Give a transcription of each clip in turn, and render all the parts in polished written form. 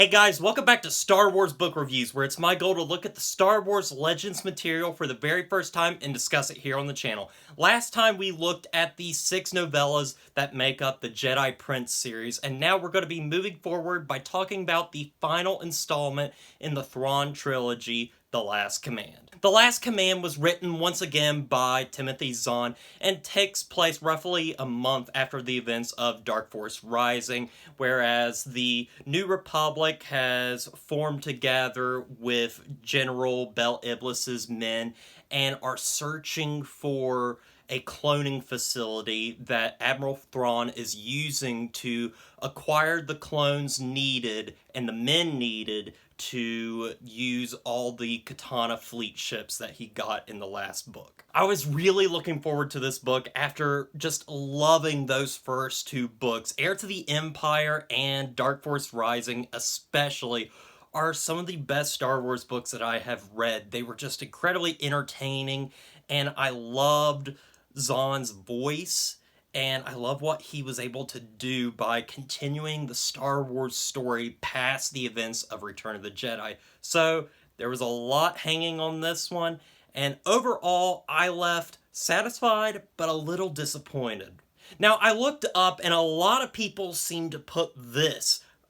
Hey guys, welcome back to Star Wars Book Reviews, where it's my goal to look at the Star Wars Legends material for the very first time and discuss it here on the channel. Last time we looked at the 6 novellas that make up the Jedi Prince series, and now we're going to be moving forward by talking about the final installment in the Thrawn Trilogy, The Last Command. The Last Command was written once again by Timothy Zahn and takes place roughly a month after the events of Dark Force Rising, whereas the New Republic has formed together with General Bel Iblis's men and are searching for a cloning facility that Admiral Thrawn is using to acquire the clones needed and the men needed to use all the Katana fleet ships that he got in the last book. I was really looking forward to this book after just loving those first two books. Heir to the Empire and Dark Force Rising especially are some of the best Star Wars books that I have read. They were just incredibly entertaining, and I loved Zahn's voice, and I love what he was able to do by continuing the Star Wars story past the events of Return of the Jedi. So there was a lot hanging on this one, and overall I left satisfied but a little disappointed. Now I looked up and a lot of people seem to put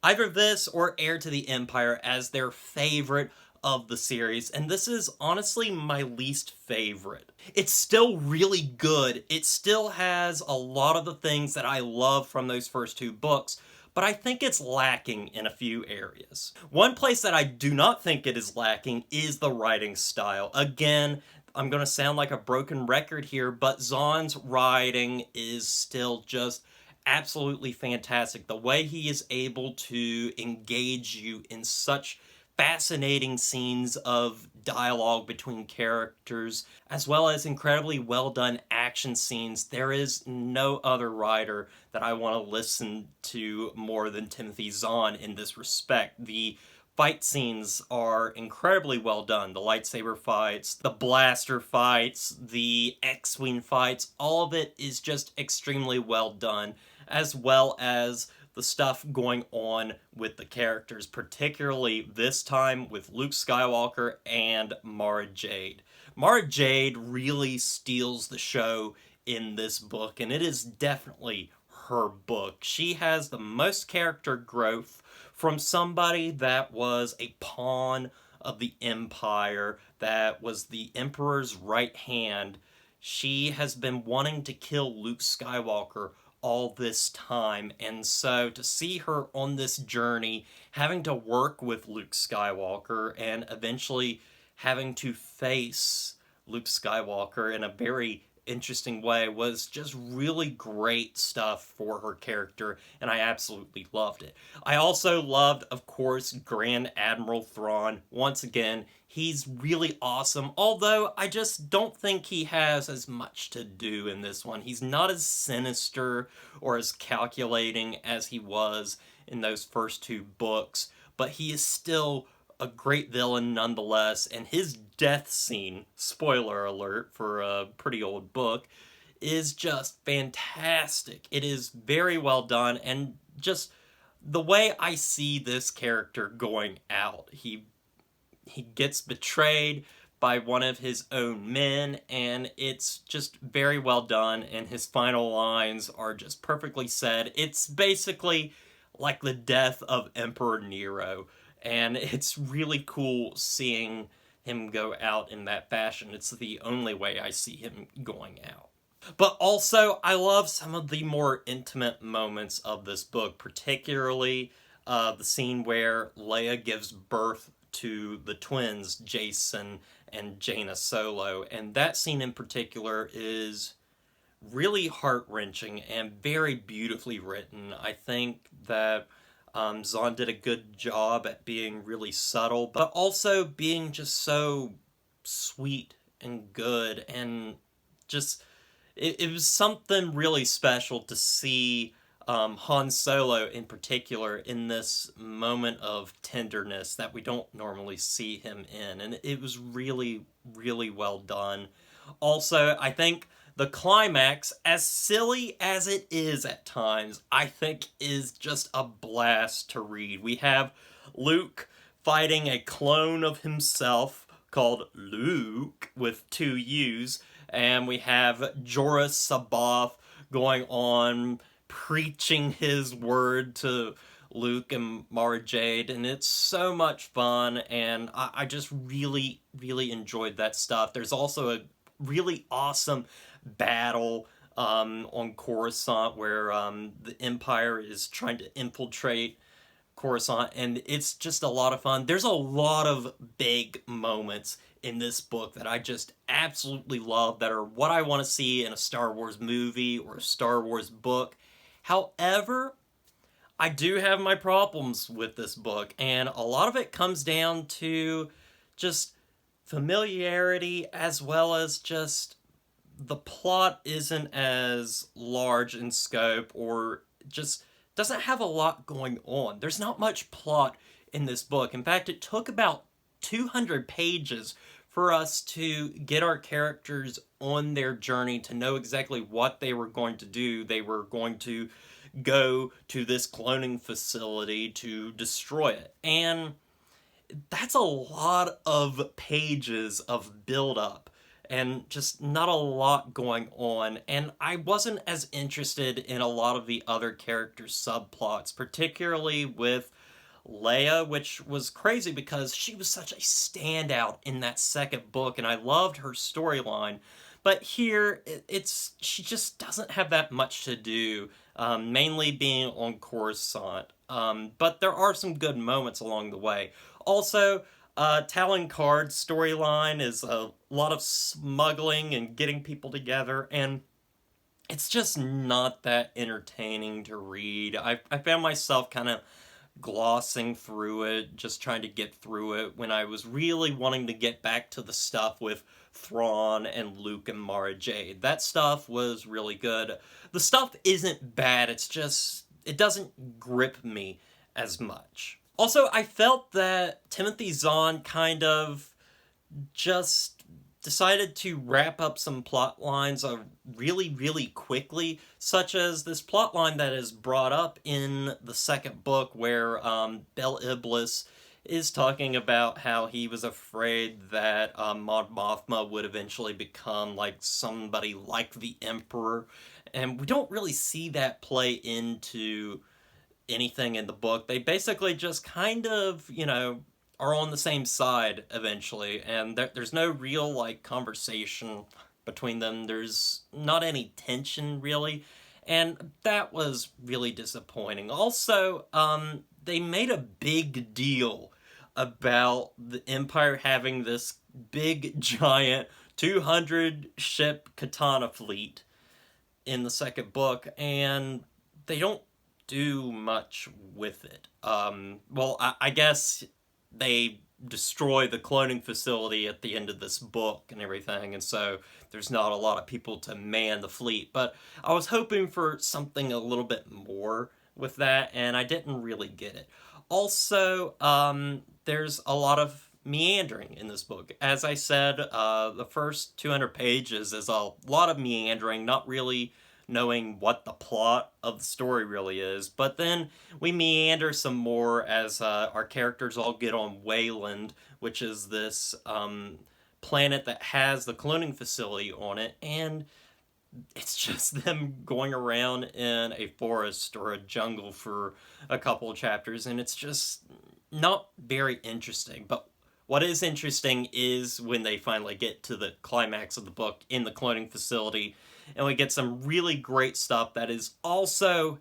either this or Heir to the Empire, as their favorite of the series, and this is honestly my least favorite. It's still really good. It still has a lot of the things that I love from those first two books, but I think it's lacking in a few areas. One place that I do not think it is lacking is the writing style. Again, I'm going to sound like a broken record here, but Zahn's writing is still just absolutely fantastic. The way he is able to engage you in such fascinating scenes of dialogue between characters, as well as incredibly well done action scenes. There is no other writer that I want to listen to more than Timothy Zahn in this respect. The fight scenes are incredibly well done. The lightsaber fights, the blaster fights, the X-Wing fights, all of it is just extremely well done, as well as the stuff going on with the characters, particularly this time with Luke Skywalker and Mara Jade. Mara Jade really steals the show in this book, and it is definitely her book. She has the most character growth from somebody that was a pawn of the Empire, that was the Emperor's right hand. She has been wanting to kill Luke Skywalker all this time, and so to see her on this journey, having to work with Luke Skywalker and eventually having to face Luke Skywalker in a very interesting way was just really great stuff for her character, and I absolutely loved it. I also loved, of course, Grand Admiral Thrawn. Once again, he's really awesome, although I just don't think he has as much to do in this one. He's not as sinister or as calculating as he was in those first two books, but he is still a great villain nonetheless, and his death scene, spoiler alert for a pretty old book, is just fantastic. It is very well done, and just the way I see this character going out, he gets betrayed by one of his own men, and it's just very well done, and his final lines are just perfectly said. It's basically like the death of Emperor Nero, and it's really cool seeing him go out in that fashion. It's the only way I see him going out. But also, I love some of the more intimate moments of this book, particularly the scene where Leia gives birth to the twins, Jason and Jaina Solo, and that scene in particular is really heart-wrenching and very beautifully written. I think that Zahn did a good job at being really subtle, but also being just so sweet and good, and just, it was something really special to see Han Solo in particular in this moment of tenderness that we don't normally see him in, and it was really, really well done. Also, I think the climax, as silly as it is at times, I think is just a blast to read. We have Luke fighting a clone of himself called Luke with 2 U's, and we have Jorah Sabath going on preaching his word to Luke and Mara Jade, and it's so much fun, and I just really, really enjoyed that stuff. There's also a really awesome battle on Coruscant where the Empire is trying to infiltrate Coruscant, and it's just a lot of fun. There's a lot of big moments in this book that I just absolutely love, that are what I want to see in a Star Wars movie or a Star Wars book. However, I do have my problems with this book, and a lot of it comes down to just familiarity, as well as just the plot isn't as large in scope, or just doesn't have a lot going on. There's not much plot in this book. In fact, it took about 200 pages for us to get our characters on their journey, to know exactly what they were going to do. They were going to go to this cloning facility to destroy it. And that's a lot of pages of build-up and just not a lot going on. And I wasn't as interested in a lot of the other characters' subplots, particularly with Leia, which was crazy because she was such a standout in that second book, and I loved her storyline. But here, she just doesn't have that much to do, mainly being on Coruscant. But there are some good moments along the way. Also, Talon Card's storyline is a lot of smuggling and getting people together, and it's just not that entertaining to read. I found myself kind of glossing through it, just trying to get through it, when I was really wanting to get back to the stuff with Thrawn and Luke and Mara Jade. That stuff was really good. The stuff isn't bad, it's just, it doesn't grip me as much. Also, I felt that Timothy Zahn kind of just decided to wrap up some plot lines really, really quickly, such as this plot line that is brought up in the second book where Bel Iblis is talking about how he was afraid that Mon Mothma would eventually become like somebody like the Emperor, and we don't really see that play into anything in the book. They basically just kind of, are on the same side eventually, and there's no real, conversation between them. There's not any tension, really, and that was really disappointing. Also, they made a big deal about the Empire having this big, giant, 200-ship katana fleet in the second book, and they don't do much with it. Well, I guess they destroy the cloning facility at the end of this book and everything, and so there's not a lot of people to man the fleet. But I was hoping for something a little bit more with that, and I didn't really get it. Also, there's a lot of meandering in this book. As I said, the first 200 pages is a lot of meandering, not really knowing what the plot of the story really is. But then we meander some more as our characters all get on Wayland, which is this planet that has the cloning facility on it, and it's just them going around in a forest or a jungle for a couple of chapters, and it's just not very interesting. But what is interesting is when they finally get to the climax of the book in the cloning facility, and we get some really great stuff that is also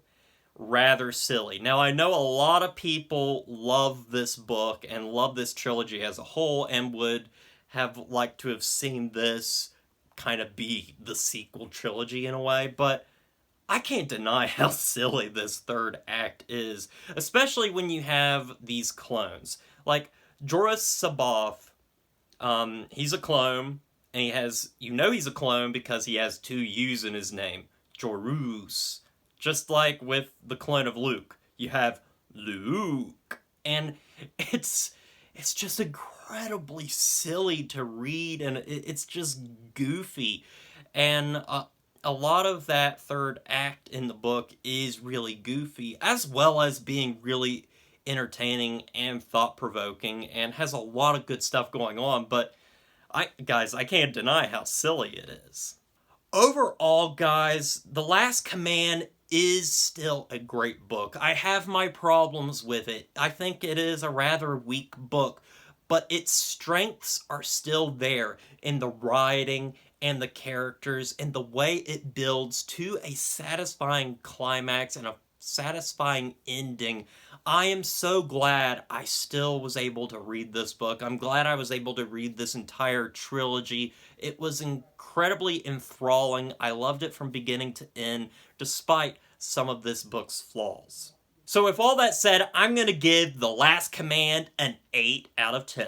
rather silly. Now, I know a lot of people love this book and love this trilogy as a whole, and would have liked to have seen this kind of be the sequel trilogy in a way, but I can't deny how silly this third act is, especially when you have these clones. Like, Jorah Sabath, he's a clone, and he has, he's a clone because he has 2 U's in his name, Jorus. Just like with the clone of Luke, you have Luke, and it's just incredibly silly to read, and it's just goofy, and a lot of that third act in the book is really goofy, as well as being really entertaining and thought-provoking and has a lot of good stuff going on, but guys, I can't deny how silly it is. Overall, guys, The Last Command is still a great book. I have my problems with it. I think it is a rather weak book, but its strengths are still there in the writing and the characters and the way it builds to a satisfying climax and a satisfying ending. I am so glad I still was able to read this book. I'm glad I was able to read this entire trilogy. It was incredibly enthralling. I loved it from beginning to end, despite some of this book's flaws. So with all that said, I'm going to give The Last Command an 8 out of 10.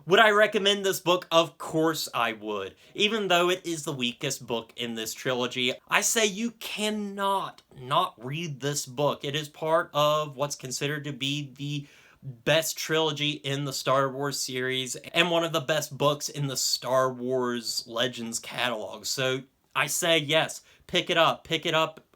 Would I recommend this book? Of course I would. Even though it is the weakest book in this trilogy, I say you cannot not read this book. It is part of what's considered to be the best trilogy in the Star Wars series and one of the best books in the Star Wars Legends catalog. So I say yes, pick it up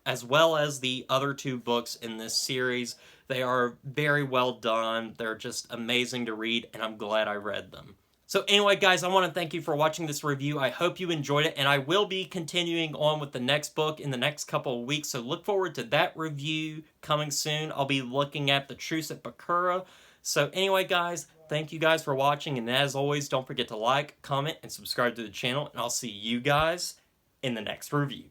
as well as the other two books in this series. They are very well done, they're just amazing to read, and I'm glad I read them. So anyway, guys, I want to thank you for watching this review. I hope you enjoyed it, and I will be continuing on with the next book in the next couple of weeks, so look forward to that review coming soon. I'll be looking at The Truce at Bakura. So anyway, guys, thank you guys for watching, and as always, don't forget to like, comment, and subscribe to the channel, and I'll see you guys in the next review.